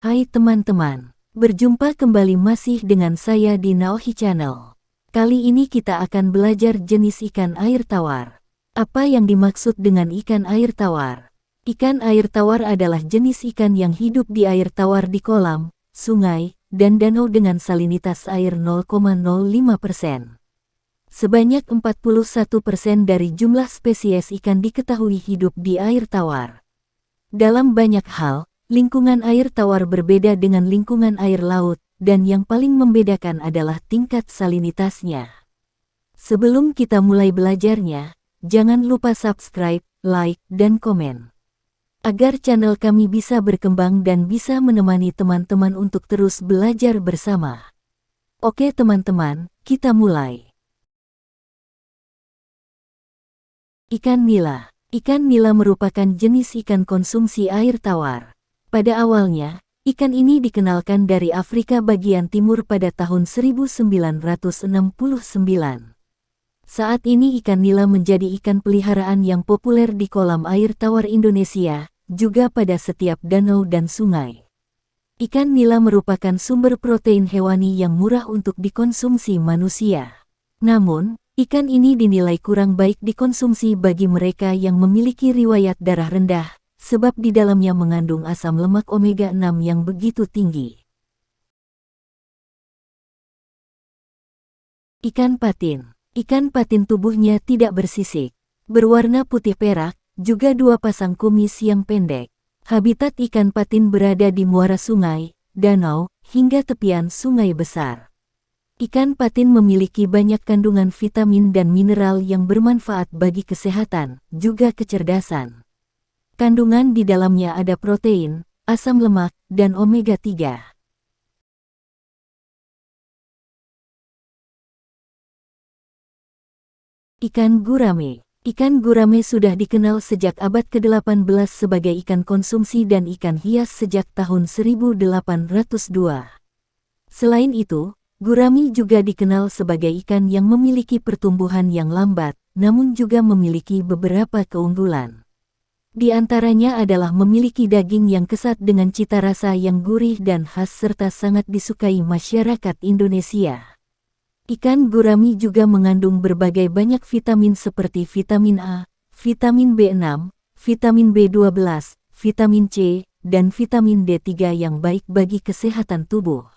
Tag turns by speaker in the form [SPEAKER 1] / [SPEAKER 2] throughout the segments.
[SPEAKER 1] Hai teman-teman, berjumpa kembali masih dengan saya di Naohi Channel. Kali ini kita akan belajar jenis ikan air tawar. Apa yang dimaksud dengan ikan air tawar? Ikan air tawar adalah jenis ikan yang hidup di air tawar di kolam, sungai, dan danau dengan salinitas air 0,05%. Sebanyak 41% dari jumlah spesies ikan diketahui hidup di air tawar. Dalam banyak hal, lingkungan air tawar berbeda dengan lingkungan air laut, dan yang paling membedakan adalah tingkat salinitasnya. Sebelum kita mulai belajarnya, jangan lupa subscribe, like, dan komen. Agar channel kami bisa berkembang dan bisa menemani teman-teman untuk terus belajar bersama. Oke teman-teman, kita mulai. Ikan nila. Ikan nila merupakan jenis ikan konsumsi air tawar. Pada awalnya, ikan ini dikenalkan dari Afrika bagian timur pada tahun 1969. Saat ini ikan nila menjadi ikan peliharaan yang populer di kolam air tawar Indonesia, juga pada setiap danau dan sungai. Ikan nila merupakan sumber protein hewani yang murah untuk dikonsumsi manusia. Namun, ikan ini dinilai kurang baik dikonsumsi bagi mereka yang memiliki riwayat darah rendah, sebab di dalamnya mengandung asam lemak omega-6 yang begitu tinggi. Ikan patin. Ikan patin tubuhnya tidak bersisik, berwarna putih perak, juga dua pasang kumis yang pendek. Habitat ikan patin berada di muara sungai, danau, hingga tepian sungai besar. Ikan patin memiliki banyak kandungan vitamin dan mineral yang bermanfaat bagi kesehatan, juga kecerdasan. Kandungan di dalamnya ada protein, asam lemak, dan omega-3. Ikan gurame. Ikan gurame sudah dikenal sejak abad ke-18 sebagai ikan konsumsi dan ikan hias sejak tahun 1802. Selain itu, gurame juga dikenal sebagai ikan yang memiliki pertumbuhan yang lambat, namun juga memiliki beberapa keunggulan. Di antaranya adalah memiliki daging yang kesat dengan cita rasa yang gurih dan khas serta sangat disukai masyarakat Indonesia. Ikan gurame juga mengandung berbagai banyak vitamin seperti vitamin A, vitamin B6, vitamin B12, vitamin C, dan vitamin D3 yang baik bagi kesehatan tubuh.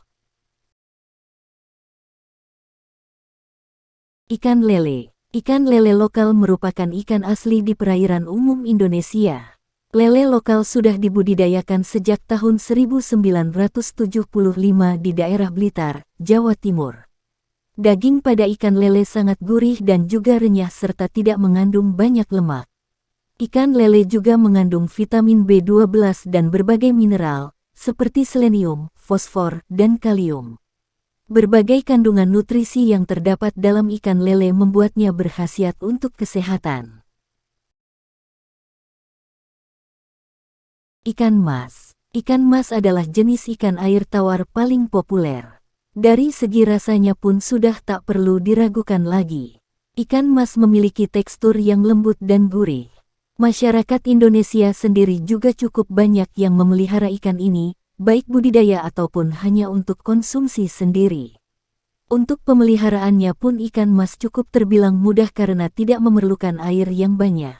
[SPEAKER 1] Ikan lele. Ikan lele lokal merupakan ikan asli di perairan umum Indonesia. Lele lokal sudah dibudidayakan sejak tahun 1975 di daerah Blitar, Jawa Timur. Daging pada ikan lele sangat gurih dan juga renyah serta tidak mengandung banyak lemak. Ikan lele juga mengandung vitamin B12 dan berbagai mineral, seperti selenium, fosfor, dan kalium. Berbagai kandungan nutrisi yang terdapat dalam ikan lele membuatnya berkhasiat untuk kesehatan. Ikan mas. Ikan mas adalah jenis ikan air tawar paling populer. Dari segi rasanya pun sudah tak perlu diragukan lagi. Ikan mas memiliki tekstur yang lembut dan gurih. Masyarakat Indonesia sendiri juga cukup banyak yang memelihara ikan ini, baik budidaya ataupun hanya untuk konsumsi sendiri. Untuk pemeliharaannya pun ikan mas cukup terbilang mudah karena tidak memerlukan air yang banyak.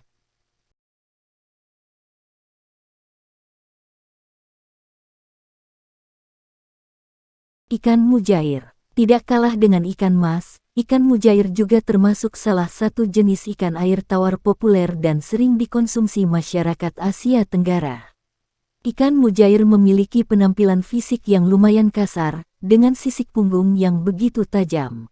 [SPEAKER 1] Ikan mujair. Tidak kalah dengan ikan mas, ikan mujair juga termasuk salah satu jenis ikan air tawar populer dan sering dikonsumsi masyarakat Asia Tenggara. Ikan mujair memiliki penampilan fisik yang lumayan kasar, dengan sisik punggung yang begitu tajam.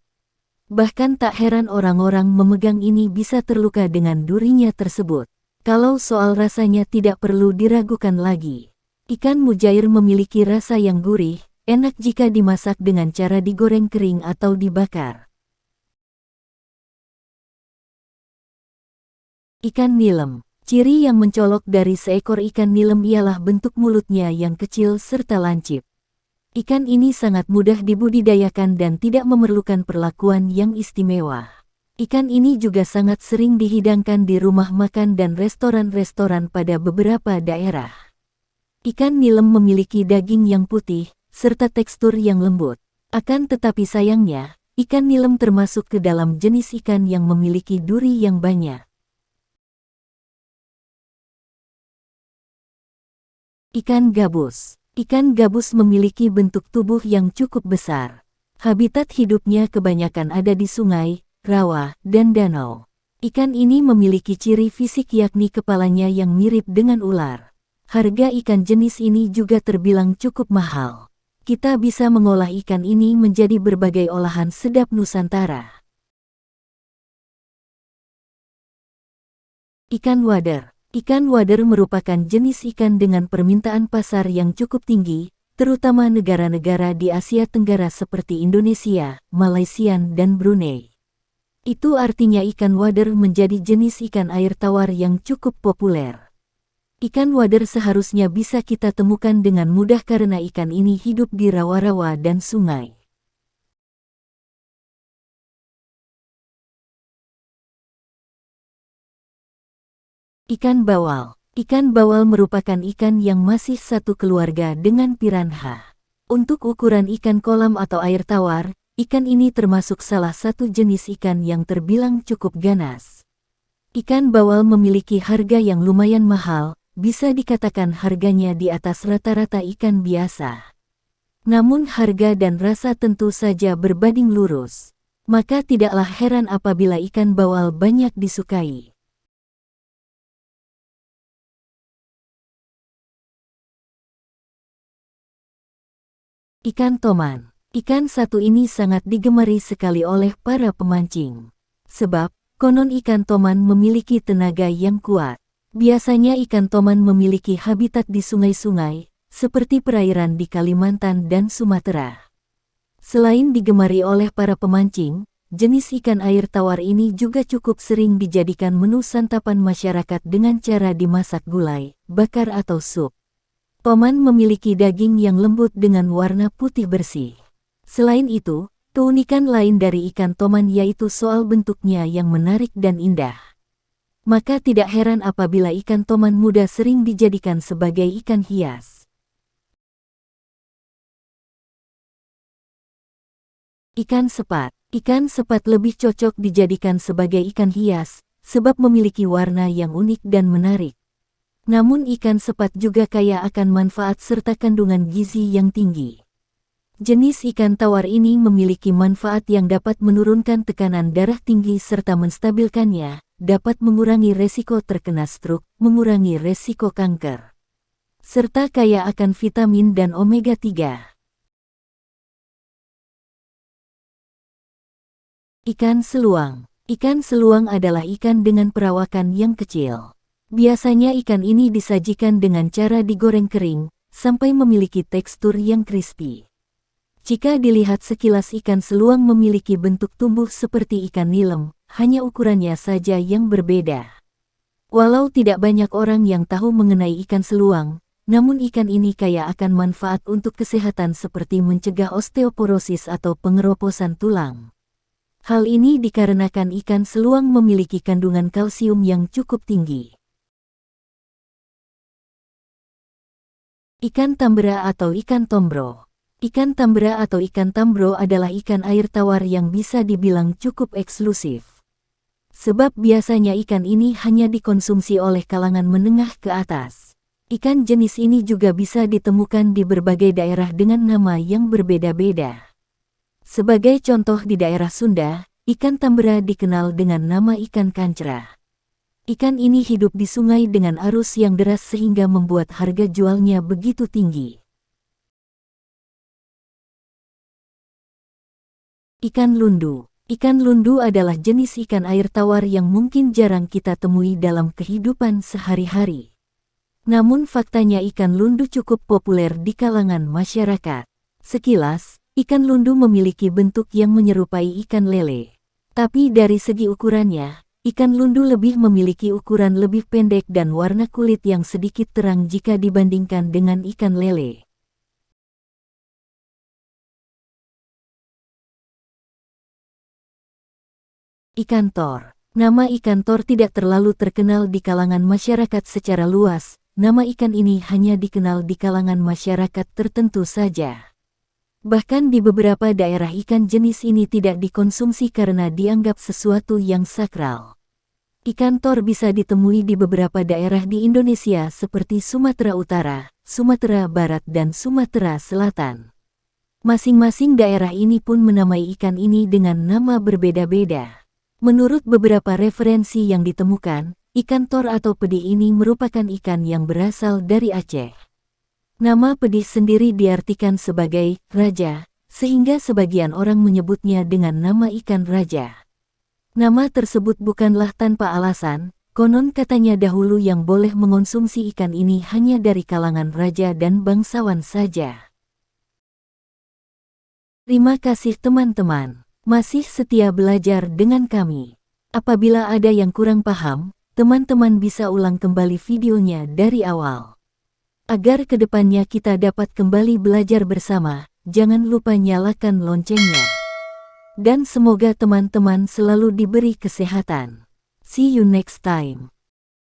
[SPEAKER 1] Bahkan tak heran orang-orang memegang ini bisa terluka dengan durinya tersebut. Kalau soal rasanya tidak perlu diragukan lagi. Ikan mujair memiliki rasa yang gurih, enak jika dimasak dengan cara digoreng kering atau dibakar. Ikan nilem. Ciri yang mencolok dari seekor ikan nilem ialah bentuk mulutnya yang kecil serta lancip. Ikan ini sangat mudah dibudidayakan dan tidak memerlukan perlakuan yang istimewa. Ikan ini juga sangat sering dihidangkan di rumah makan dan restoran-restoran pada beberapa daerah. Ikan nilem memiliki daging yang putih, serta tekstur yang lembut. Akan tetapi sayangnya, ikan nilem termasuk ke dalam jenis ikan yang memiliki duri yang banyak. Ikan gabus. Ikan gabus memiliki bentuk tubuh yang cukup besar. Habitat hidupnya kebanyakan ada di sungai, rawa, dan danau. Ikan ini memiliki ciri fisik yakni kepalanya yang mirip dengan ular. Harga ikan jenis ini juga terbilang cukup mahal. Kita bisa mengolah ikan ini menjadi berbagai olahan sedap Nusantara. Ikan wader. Ikan wader merupakan jenis ikan dengan permintaan pasar yang cukup tinggi, terutama negara-negara di Asia Tenggara seperti Indonesia, Malaysia, dan Brunei. Itu artinya ikan wader menjadi jenis ikan air tawar yang cukup populer. Ikan wader seharusnya bisa kita temukan dengan mudah karena ikan ini hidup di rawa-rawa dan sungai. Ikan bawal. Ikan bawal merupakan ikan yang masih satu keluarga dengan piranha. Untuk ukuran ikan kolam atau air tawar, ikan ini termasuk salah satu jenis ikan yang terbilang cukup ganas. Ikan bawal memiliki harga yang lumayan mahal, bisa dikatakan harganya di atas rata-rata ikan biasa. Namun harga dan rasa tentu saja berbanding lurus. Maka tidaklah heran apabila ikan bawal banyak disukai. Ikan toman. Ikan satu ini sangat digemari sekali oleh para pemancing. Sebab, konon ikan toman memiliki tenaga yang kuat. Biasanya ikan toman memiliki habitat di sungai-sungai, seperti perairan di Kalimantan dan Sumatera. Selain digemari oleh para pemancing, jenis ikan air tawar ini juga cukup sering dijadikan menu santapan masyarakat dengan cara dimasak gulai, bakar atau sup. Toman memiliki daging yang lembut dengan warna putih bersih. Selain itu, keunikan lain dari ikan toman yaitu soal bentuknya yang menarik dan indah. Maka tidak heran apabila ikan toman muda sering dijadikan sebagai ikan hias. Ikan sepat. Ikan sepat lebih cocok dijadikan sebagai ikan hias, sebab memiliki warna yang unik dan menarik. Namun ikan sepat juga kaya akan manfaat serta kandungan gizi yang tinggi. Jenis ikan tawar ini memiliki manfaat yang dapat menurunkan tekanan darah tinggi serta menstabilkannya, dapat mengurangi resiko terkena stroke, mengurangi resiko kanker, serta kaya akan vitamin dan omega 3. Ikan seluang. Ikan seluang adalah ikan dengan perawakan yang kecil. Biasanya ikan ini disajikan dengan cara digoreng kering, sampai memiliki tekstur yang crispy. Jika dilihat sekilas ikan seluang memiliki bentuk tubuh seperti ikan nilem, hanya ukurannya saja yang berbeda. Walau tidak banyak orang yang tahu mengenai ikan seluang, namun ikan ini kaya akan manfaat untuk kesehatan seperti mencegah osteoporosis atau pengeroposan tulang. Hal ini dikarenakan ikan seluang memiliki kandungan kalsium yang cukup tinggi. Ikan tambra atau ikan tombro. Ikan tambra atau ikan tambro adalah ikan air tawar yang bisa dibilang cukup eksklusif. Sebab biasanya ikan ini hanya dikonsumsi oleh kalangan menengah ke atas. Ikan jenis ini juga bisa ditemukan di berbagai daerah dengan nama yang berbeda-beda. Sebagai contoh di daerah Sunda, ikan tambra dikenal dengan nama ikan kancra. Ikan ini hidup di sungai dengan arus yang deras sehingga membuat harga jualnya begitu tinggi. Ikan lundu. Ikan lundu adalah jenis ikan air tawar yang mungkin jarang kita temui dalam kehidupan sehari-hari. Namun faktanya ikan lundu cukup populer di kalangan masyarakat. Sekilas, ikan lundu memiliki bentuk yang menyerupai ikan lele. Tapi dari segi ukurannya, ikan lundu lebih memiliki ukuran lebih pendek dan warna kulit yang sedikit terang jika dibandingkan dengan ikan lele. Ikan tor. Nama ikan tor tidak terlalu terkenal di kalangan masyarakat secara luas, nama ikan ini hanya dikenal di kalangan masyarakat tertentu saja. Bahkan di beberapa daerah ikan jenis ini tidak dikonsumsi karena dianggap sesuatu yang sakral. Ikan tor bisa ditemui di beberapa daerah di Indonesia seperti Sumatera Utara, Sumatera Barat dan Sumatera Selatan. Masing-masing daerah ini pun menamai ikan ini dengan nama berbeda-beda. Menurut beberapa referensi yang ditemukan, ikan tor atau pedih ini merupakan ikan yang berasal dari Aceh. Nama pedih sendiri diartikan sebagai raja, sehingga sebagian orang menyebutnya dengan nama ikan raja. Nama tersebut bukanlah tanpa alasan, konon katanya dahulu yang boleh mengonsumsi ikan ini hanya dari kalangan raja dan bangsawan saja. Terima kasih teman-teman, masih setia belajar dengan kami. Apabila ada yang kurang paham, teman-teman bisa ulang kembali videonya dari awal. Agar kedepannya kita dapat kembali belajar bersama, jangan lupa nyalakan loncengnya. Dan semoga teman-teman selalu diberi kesehatan. See you next time.